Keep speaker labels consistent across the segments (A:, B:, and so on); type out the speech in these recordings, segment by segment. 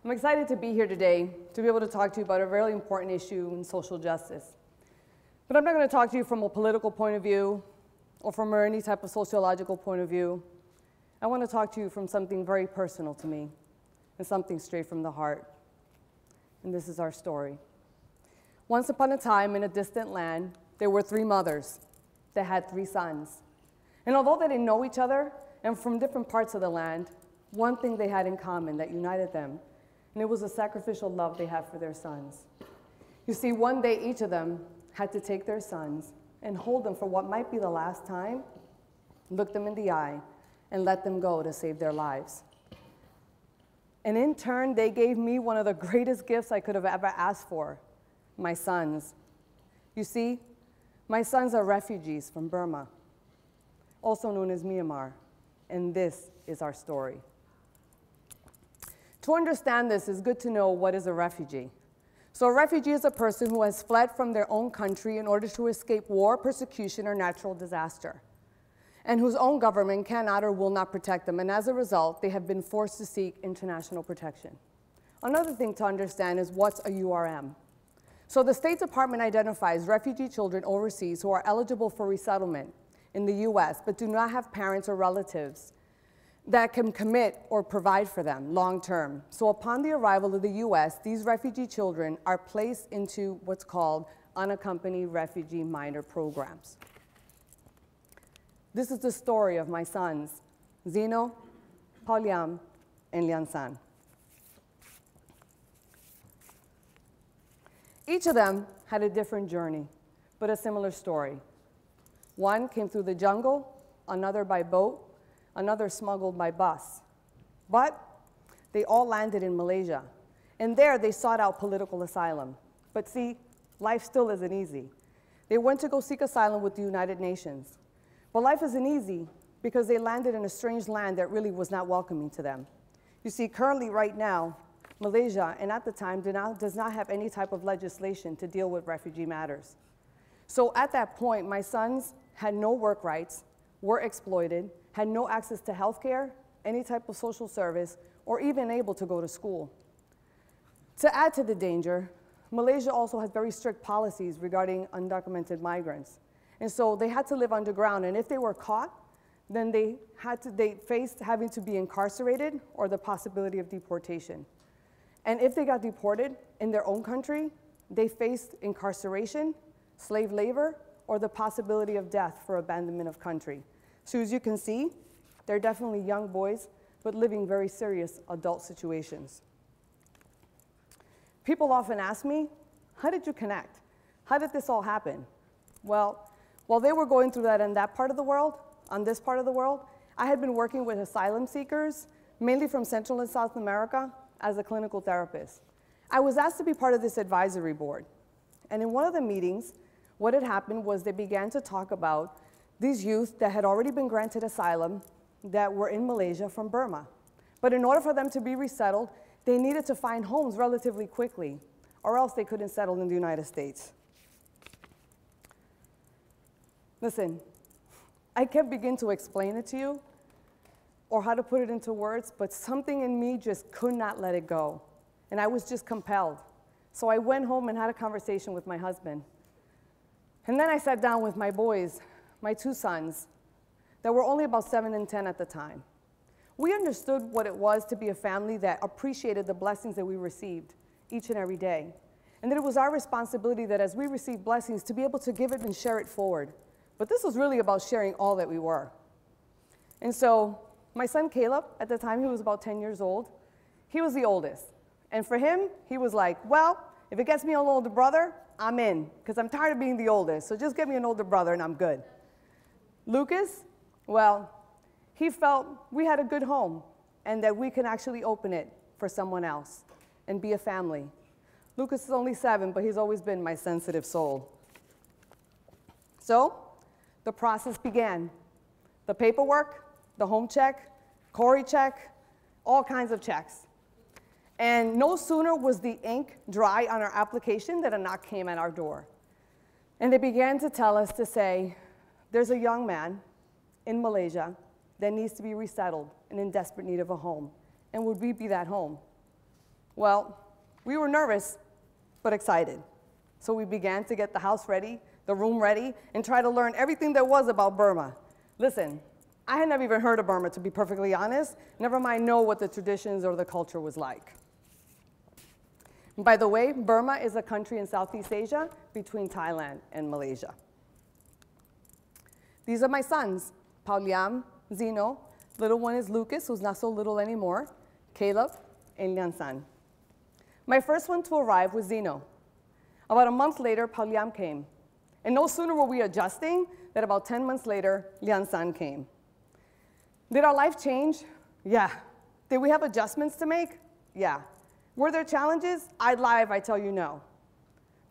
A: I'm excited to be here today to be able to talk to you about a really important issue in social justice. But I'm not going to talk to you from a political point of view or from any type of sociological point of view. I want to talk to you from something very personal to me and something straight from the heart. And this is our story. Once upon a time in a distant land, there were 3 mothers that had 3 sons. And although they didn't know each other and from different parts of the land, one thing they had in common that united them, and it was a sacrificial love they had for their sons. You see, one day each of them had to take their sons and hold them for what might be the last time, look them in the eye, and let them go to save their lives. And in turn, they gave me one of the greatest gifts I could have ever asked for, my sons. You see, my sons are refugees from Burma, also known as Myanmar, and this is our story. To understand this, it's good to know what is a refugee. So a refugee is a person who has fled from their own country in order to escape war, persecution, or natural disaster, and whose own government cannot or will not protect them, and as a result, they have been forced to seek international protection. Another thing to understand is what's a URM. So the State Department identifies refugee children overseas who are eligible for resettlement in the US, but do not have parents or relatives that can commit or provide for them long term. So upon the arrival of the US, these refugee children are placed into what's called unaccompanied refugee minor programs. This is the story of my sons, Zeno, Pauliam, and Liansan. Each of them had a different journey, but a similar story. One came through the jungle, another by boat, another smuggled by bus. But they all landed in Malaysia, and there they sought out political asylum. But see, life still isn't easy. They went to go seek asylum with the United Nations. But life isn't easy because they landed in a strange land that really was not welcoming to them. You see, currently right now, Malaysia, and at the time, does not have any type of legislation to deal with refugee matters. So at that point, my sons had no work rights, were exploited, had no access to health care, any type of social service, or even able to go to school. To add to the danger, Malaysia also has very strict policies regarding undocumented migrants. And so they had to live underground, and if they were caught, then they faced having to be incarcerated or the possibility of deportation. And if they got deported in their own country, they faced incarceration, slave labor, or the possibility of death for abandonment of country. So as you can see, they're definitely young boys, but living very serious adult situations. People often ask me, how did you connect? How did this all happen? Well, while they were going through that in that part of the world, on this part of the world, I had been working with asylum seekers, mainly from Central and South America, as a clinical therapist. I was asked to be part of this advisory board. And in one of the meetings, what had happened was they began to talk about these youth that had already been granted asylum that were in Malaysia from Burma. But in order for them to be resettled, they needed to find homes relatively quickly, or else they couldn't settle in the United States. Listen, I can't begin to explain it to you or how to put it into words, but something in me just could not let it go. And I was just compelled. So I went home and had a conversation with my husband. And then I sat down with my boys, my 2 sons, that were only about 7 and 10 at the time. We understood what it was to be a family that appreciated the blessings that we received each and every day. And that it was our responsibility that as we received blessings, to be able to give it and share it forward. But this was really about sharing all that we were. And so my son Caleb, at the time he was about 10 years old, he was the oldest. And for him, he was like, well, if it gets me an older brother, I'm in, because I'm tired of being the oldest, so just get me an older brother and I'm good. Lucas, well, he felt we had a good home and that we can actually open it for someone else and be a family. Lucas is only 7, but he's always been my sensitive soul. So the process began. The paperwork, the home check, Corey check, all kinds of checks. And no sooner was the ink dry on our application than a knock came at our door. And they began to tell us to say, there's a young man in Malaysia that needs to be resettled and in desperate need of a home. And would we be that home? Well, we were nervous, but excited. So we began to get the house ready, the room ready, and try to learn everything there was about Burma. Listen, I had never even heard of Burma, to be perfectly honest, never mind know what the traditions or the culture was like. By the way, Burma is a country in Southeast Asia between Thailand and Malaysia. These are my sons, Pauliam, Zeno, little one is Lucas, who's not so little anymore, Caleb, and Liansan. My first one to arrive was Zeno. About a month later, Pauliam came. And no sooner were we adjusting than about 10 months later, Liansan came. Did our life change? Yeah. Did we have adjustments to make? Yeah. Were there challenges? I'd lie if I tell you no.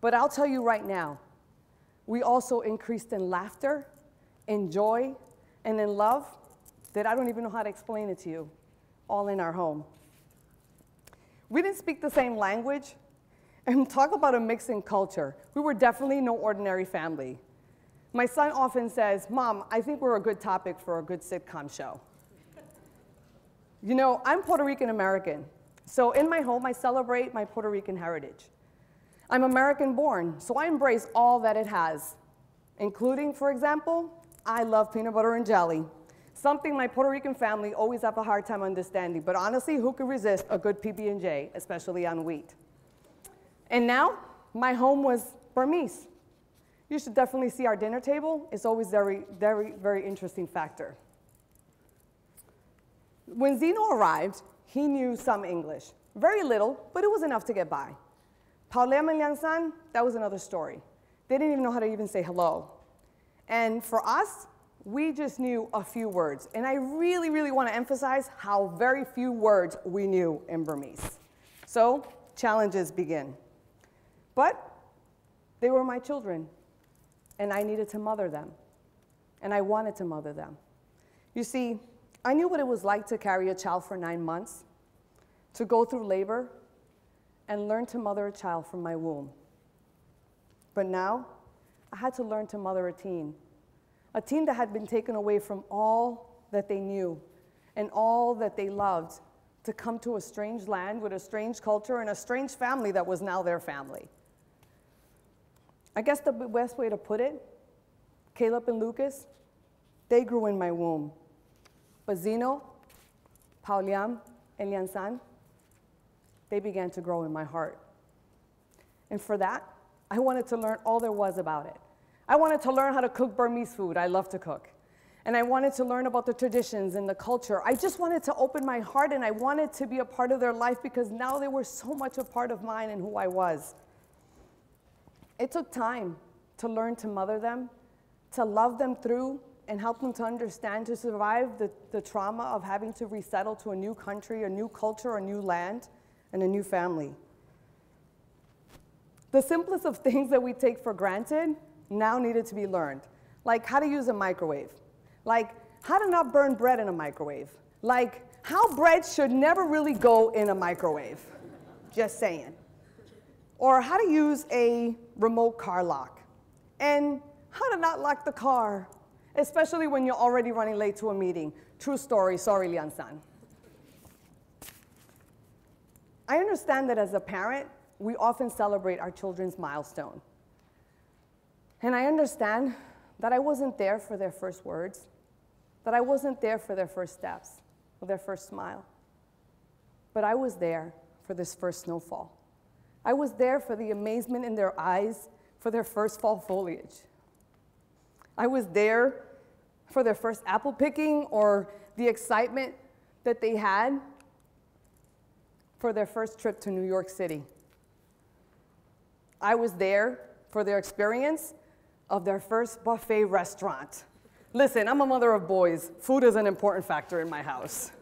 A: But I'll tell you right now, we also increased in laughter, in joy, and in love that I don't even know how to explain it to you, all in our home. We didn't speak the same language, and talk about a mix in culture. We were definitely no ordinary family. My son often says, Mom, I think we're a good topic for a good sitcom show. You know, I'm Puerto Rican American, so in my home, I celebrate my Puerto Rican heritage. I'm American born, so I embrace all that it has, including, for example, I love peanut butter and jelly, something my Puerto Rican family always have a hard time understanding, but honestly, who could resist a good PB&J, especially on wheat? And now, my home was Burmese. You should definitely see our dinner table. It's always very, very, very interesting factor. When Zeno arrived, he knew some English. Very little, but it was enough to get by. Paulem and Liansan, that was another story. They didn't even know how to even say hello. And for us, we just knew a few words. And I really, really want to emphasize how very few words we knew in Burmese. So, challenges begin. But they were my children, and I needed to mother them, and I wanted to mother them. You see, I knew what it was like to carry a child for 9 months, to go through labor, and learn to mother a child from my womb. But now, I had to learn to mother a teen that had been taken away from all that they knew and all that they loved to come to a strange land with a strange culture and a strange family that was now their family. I guess the best way to put it, Caleb and Lucas, they grew in my womb. But Zeno, Pauliam, and Liansan, they began to grow in my heart. And for that, I wanted to learn all there was about it. I wanted to learn how to cook Burmese food. I love to cook. And I wanted to learn about the traditions and the culture. I just wanted to open my heart, and I wanted to be a part of their life because now they were so much a part of mine and who I was. It took time to learn to mother them, to love them through, and help them to understand, to survive the trauma of having to resettle to a new country, a new culture, a new land, and a new family. The simplest of things that we take for granted now needed to be learned, like how to use a microwave, like how to not burn bread in a microwave, like how bread should never really go in a microwave, just saying. Or how to use a remote car lock, and how to not lock the car, especially when you're already running late to a meeting. True story, sorry, Liansan. I understand that as a parent, we often celebrate our children's milestone. And I understand that I wasn't there for their first words, that I wasn't there for their first steps, or their first smile. But I was there for this first snowfall. I was there for the amazement in their eyes for their first fall foliage. I was there for their first apple picking or the excitement that they had for their first trip to New York City. I was there for their experience of their first buffet restaurant. Listen, I'm a mother of boys. Food is an important factor in my house.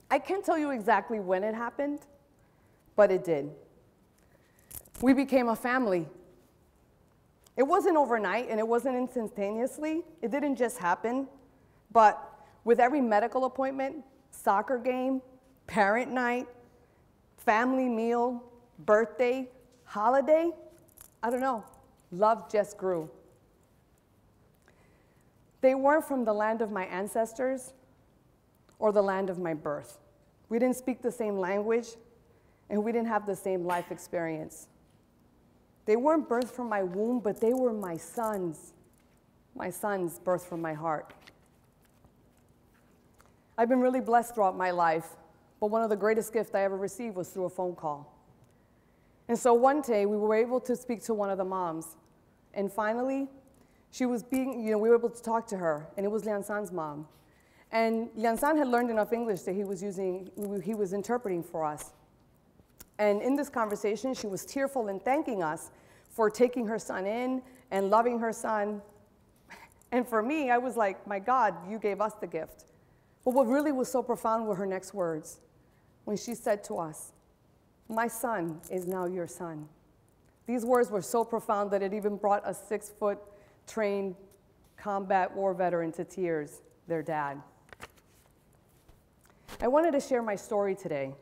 A: I can't tell you exactly when it happened, but it did. We became a family. It wasn't overnight and it wasn't instantaneously. It didn't just happen. But with every medical appointment, soccer game, parent night, family meal, birthday, holiday, I don't know, love just grew. They weren't from the land of my ancestors or the land of my birth, We didn't speak the same language, and we didn't have the same life experience. They weren't birthed from my womb, but they were my sons birthed from my heart. I've been really blessed throughout my life, but one of the greatest gifts I ever received was through a phone call. And so one day, we were able to speak to one of the moms, and finally, we were able to talk to her, and it was Liansan's mom. And Liansan had learned enough English that he was interpreting for us. And in this conversation, she was tearful and thanking us for taking her son in and loving her son. And for me, I was like, my God, you gave us the gift. But what really was so profound were her next words, when she said to us, my son is now your son. These words were so profound that it even brought a 6-foot trained combat war veteran to tears, their dad. I wanted to share my story today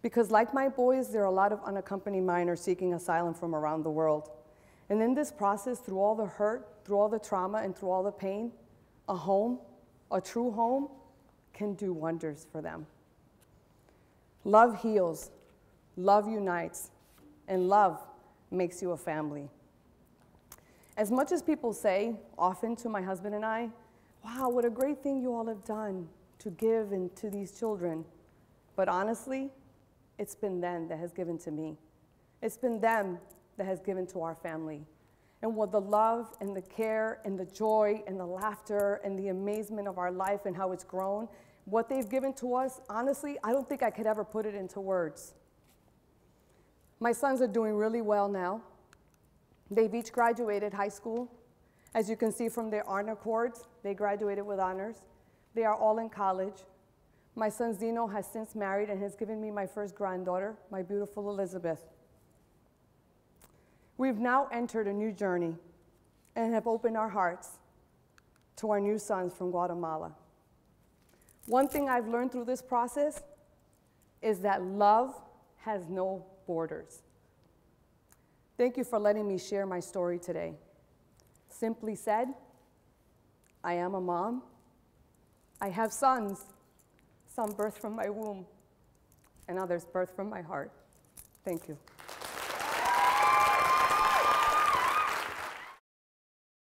A: because, like my boys, there are a lot of unaccompanied minors seeking asylum from around the world. And in this process, through all the hurt, through all the trauma, and through all the pain, a home, a true home, can do wonders for them. Love heals, love unites, and love makes you a family. As much as people say, often to my husband and I, wow, what a great thing you all have done to give and to these children. But honestly, it's been them that has given to me. It's been them that has given to our family. And what the love and the care and the joy and the laughter and the amazement of our life and how it's grown, what they've given to us, honestly, I don't think I could ever put it into words. My sons are doing really well now. They've each graduated high school. As you can see from their honor cords, they graduated with honors. They are all in college. My son Zeno has since married and has given me my first granddaughter, my beautiful Elizabeth. We've now entered a new journey and have opened our hearts to our new sons from Guatemala. One thing I've learned through this process is that love has no borders. Thank you for letting me share my story today. Simply said, I am a mom. I have sons, some birthed from my womb, and others birthed from my heart. Thank you.